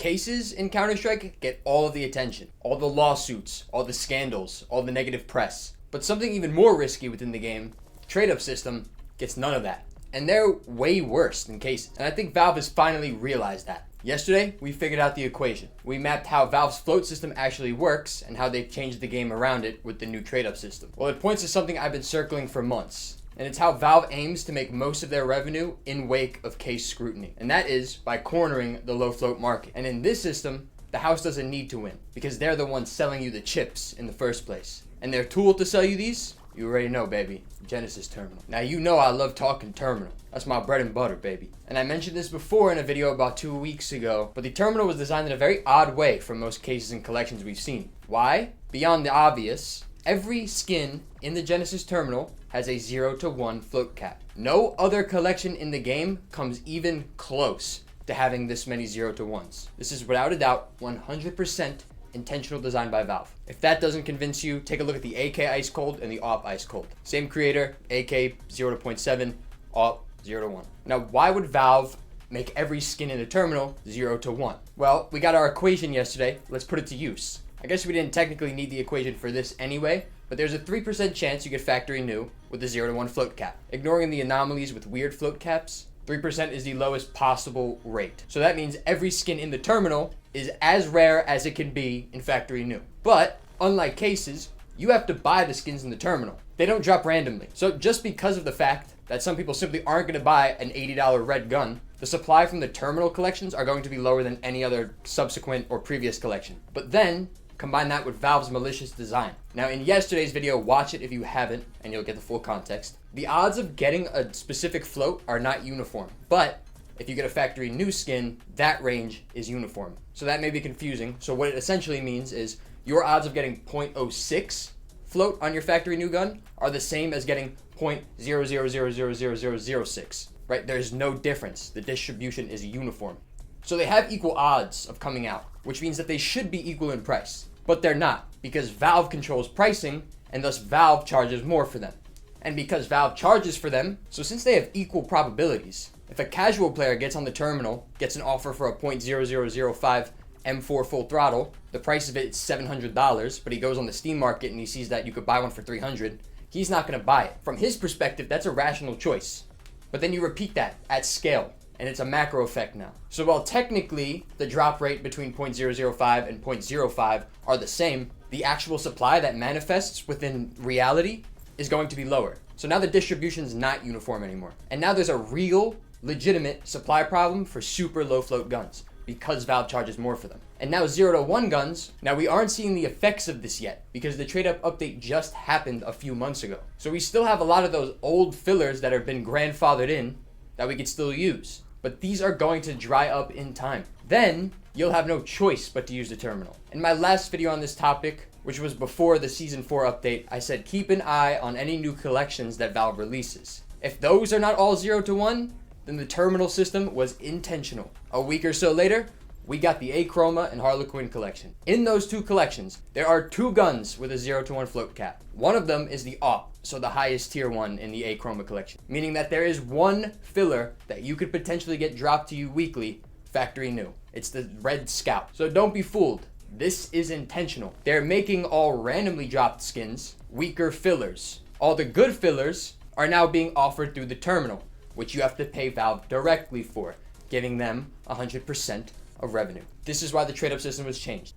Cases in Counter-Strike get all of the attention, all the lawsuits, all the scandals, all the negative press. But something even more risky within the game, the trade-up system, gets none of that. And they're way worse than cases. And I think Valve has finally realized that. Yesterday, we figured out the equation. We mapped how Valve's float system actually works and how they've changed the game around it with the new trade-up system. Well, it points to something I've been circling for months. And it's how Valve aims to make most of their revenue in wake of case scrutiny. And that is by cornering the low float market. And in this system, the house doesn't need to win because they're the ones selling you the chips in the first place. And their tool to sell you these, you already know, baby, Genesis Terminal. Now you know I love talking terminal. That's my bread and butter, baby. And I mentioned this before in a video about 2 weeks ago, but the terminal was designed in a very odd way from most cases and collections we've seen. Why? Beyond the obvious, every skin in the Genesis Terminal has a 0 to 1 float cap. No other collection in the game comes even close to having this many 0 to 1s. This is without a doubt 100% intentional design by Valve. If that doesn't convince you, take a look at the AK Ice Cold and the AWP Ice Cold. Same creator, AK 0 to 0.7, AWP 0 to 1. Now, why would Valve make every skin in the terminal 0 to 1? Well, we got our equation yesterday. Let's put it to use. I guess we didn't technically need the equation for this anyway, but there's a 3% chance you get factory new with the 0 to 1 float cap. Ignoring the anomalies with weird float caps, 3% is the lowest possible rate. So that means every skin in the terminal is as rare as it can be in factory new. But unlike cases, you have to buy the skins in the terminal. They don't drop randomly. So just because of the fact that some people simply aren't going to buy an $80 red gun, the supply from the terminal collections are going to be lower than any other subsequent or previous collection. But then combine that with Valve's malicious design. Now in yesterday's video, watch it if you haven't, and you'll get the full context. The odds of getting a specific float are not uniform, but if you get a factory new skin, that range is uniform. So that may be confusing. So what it essentially means is your odds of getting 0.06 float on your factory new gun are the same as getting 0.0000006, right? There's no difference. The distribution is uniform. So they have equal odds of coming out, which means that they should be equal in price. But they're not, because Valve controls pricing, and thus Valve charges more for them. And because Valve charges for them, so since they have equal probabilities, if a casual player gets on the terminal, gets an offer for a .0005 M4 full throttle, the price of it is $700, but he goes on the Steam market and he sees that you could buy one for $300, he's not going to buy it. From his perspective, that's a rational choice. But then you repeat that at scale, and it's a macro effect now. So while technically the drop rate between .005 and .05 are the same, the actual supply that manifests within reality is going to be lower. So now the distribution is not uniform anymore. And now there's a real, legitimate supply problem for super low float guns because Valve charges more for them. And now 0 to 1 guns, now we aren't seeing the effects of this yet because the trade up update just happened a few months ago. So we still have a lot of those old fillers that have been grandfathered in that we could still use. But these are going to dry up in time. Then you'll have no choice but to use the terminal. In my last video on this topic, which was before the Season 4 update, I said keep an eye on any new collections that Valve releases. If those are not all 0 to 1, then the terminal system was intentional. A week or so later, we got the Achroma and Harlequin collection. In those two collections, there are 2 guns with a 0 to 1 float cap. One of them is the AWP, so the highest tier one in the Achroma collection, meaning that there is one filler that you could potentially get dropped to you weekly, factory new. It's the Red Scout. So don't be fooled. This is intentional. They're making all randomly dropped skins weaker fillers. All the good fillers are now being offered through the terminal, which you have to pay Valve directly for, giving them 100% of revenue. This is why the trade-up system was changed.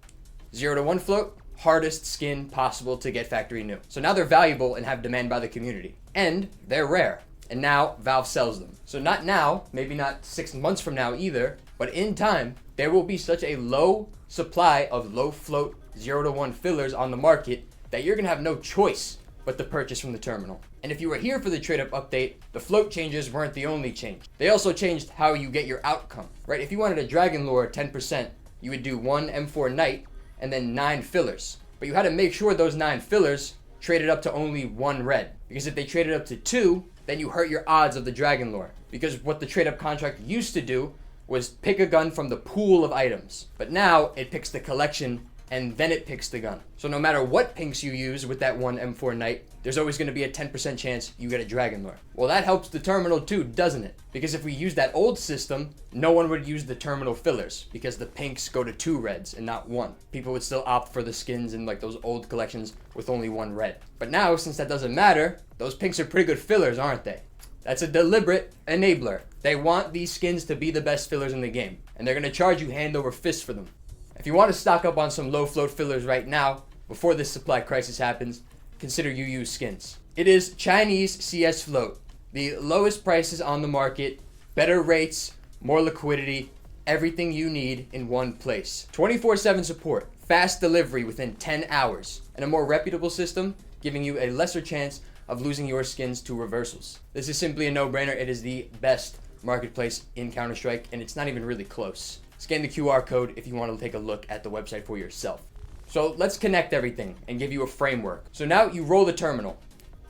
0 to 1 float, hardest skin possible to get factory new. So now they're valuable and have demand by the community. And they're rare. And now Valve sells them. So not now, maybe not 6 months from now either, but in time, there will be such a low supply of low float 0 to 1 fillers on the market that you're gonna have no choice but to purchase from the terminal. And if you were here for the trade-up update, the float changes weren't the only change. They also changed how you get your outcome, right? If you wanted a Dragon Lore 10%, you would do 1 M4 Knight and then 9 fillers. But you had to make sure those 9 fillers traded up to only 1 red. Because if they traded up to 2, then you hurt your odds of the Dragon Lore. Because what the trade-up contract used to do was pick a gun from the pool of items. But now it picks the collection and then it picks the gun. So no matter what pinks you use with that one M4 Knight, there's always going to be a 10% chance you get a Dragon Lore. Well, that helps the terminal too, doesn't it? Because if we use that old system, no one would use the terminal fillers because the pinks go to 2 reds and not 1. People would still opt for the skins in like those old collections with only 1 red. But now, since that doesn't matter, those pinks are pretty good fillers, aren't they? That's a deliberate enabler. They want these skins to be the best fillers in the game, and they're going to charge you hand over fist for them. If you want to stock up on some low float fillers right now, before this supply crisis happens, consider UU skins. It is Chinese CS float. The lowest prices on the market, better rates, more liquidity, everything you need in one place. 24/7 support, fast delivery within 10 hours, and a more reputable system giving you a lesser chance of losing your skins to reversals. This is simply a no-brainer. It is the best marketplace in Counter-Strike, and it's not even really close. Scan the QR code if you want to take a look at the website for yourself. So let's connect everything and give you a framework. So now you roll the terminal.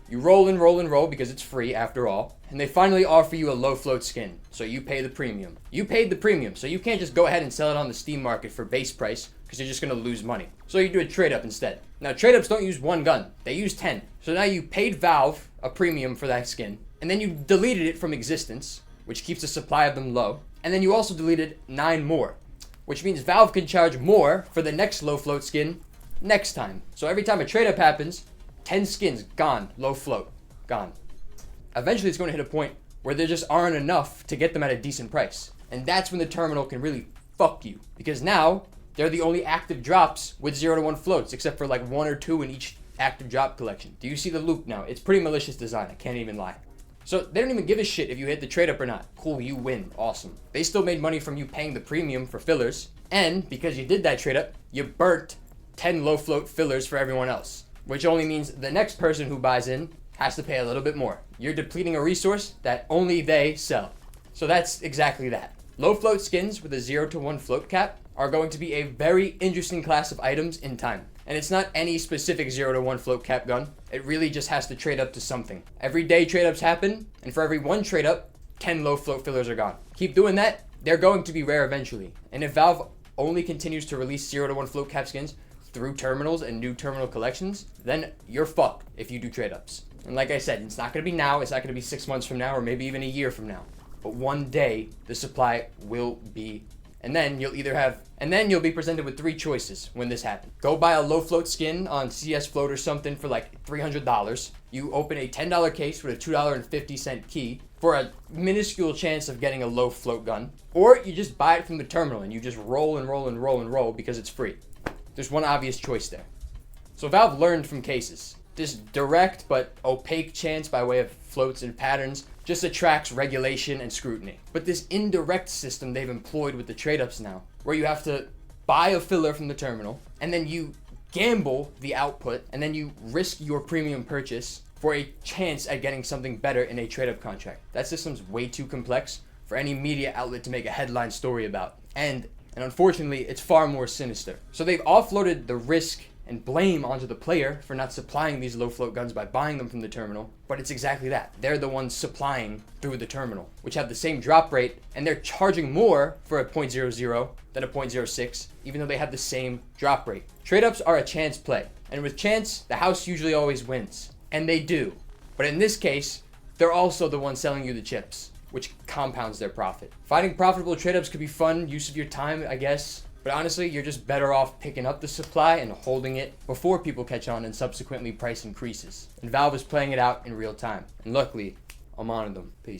You roll and roll and roll because it's free after all. And they finally offer you a low float skin. So you pay the premium. You paid the premium, so you can't just go ahead and sell it on the Steam market for base price because you're just going to lose money. So you do a trade up instead. Now trade ups don't use 1 gun. They use 10. So now you paid Valve a premium for that skin. And then you deleted it from existence, which keeps the supply of them low. And then you also deleted 9 more, which means Valve can charge more for the next low float skin next time. So every time a trade up happens, 10 skins gone, low float, gone. Eventually it's going to hit a point where there just aren't enough to get them at a decent price. And that's when the terminal can really fuck you, because now they're the only active drops with 0 to 1 floats, except for like 1 or 2 in each active drop collection. Do you see the loop now? It's pretty malicious design, I can't even lie. So they don't even give a shit if you hit the trade up or not. Cool, you win, awesome. They still made money from you paying the premium for fillers, and because you did that trade up, you burnt 10 low float fillers for everyone else, which only means the next person who buys in has to pay a little bit more. You're depleting a resource that only they sell. So that's exactly that. Low float skins with a 0 to 1 float cap are going to be a very interesting class of items in time. And it's not any specific 0 to 1 float cap gun. It really just has to trade up to something. Every day trade ups happen, and for every 1 trade up, 10 low float fillers are gone. Keep doing that, they're going to be rare eventually. And if Valve only continues to release 0 to 1 float cap skins through terminals and new terminal collections, then you're fucked if you do trade ups. And like I said, it's not going to be now, it's not going to be 6 months from now, or maybe even a year from now. But one day, the supply will be, and then you'll be presented with 3 choices when this happens. Go buy a low float skin on CS Float or something for like $300. You open a $10 case with a $2.50 key for a minuscule chance of getting a low float gun. Or you just buy it from the terminal and you just roll and roll and roll and roll because it's free. There's one obvious choice there. So Valve learned from cases. This direct but opaque chance by way of floats and patterns just attracts regulation and scrutiny. But this indirect system they've employed with the trade-ups now, where you have to buy a filler from the terminal, and then you gamble the output, and then you risk your premium purchase for a chance at getting something better in a trade-up contract. That system's way too complex for any media outlet to make a headline story about. And unfortunately, it's far more sinister. So they've offloaded the risk and blame onto the player for not supplying these low float guns by buying them from the terminal, but it's exactly that. They're the ones supplying through the terminal, which have the same drop rate, and they're charging more for a .00 than a .06, even though they have the same drop rate. Trade-ups are a chance play, and with chance, the house usually always wins. And they do. But in this case, they're also the ones selling you the chips, which compounds their profit. Finding profitable trade-ups could be fun use of your time, I guess. But honestly, you're just better off picking up the supply and holding it before people catch on and subsequently price increases. And Valve is playing it out in real time. And luckily, I'm on them. Peace.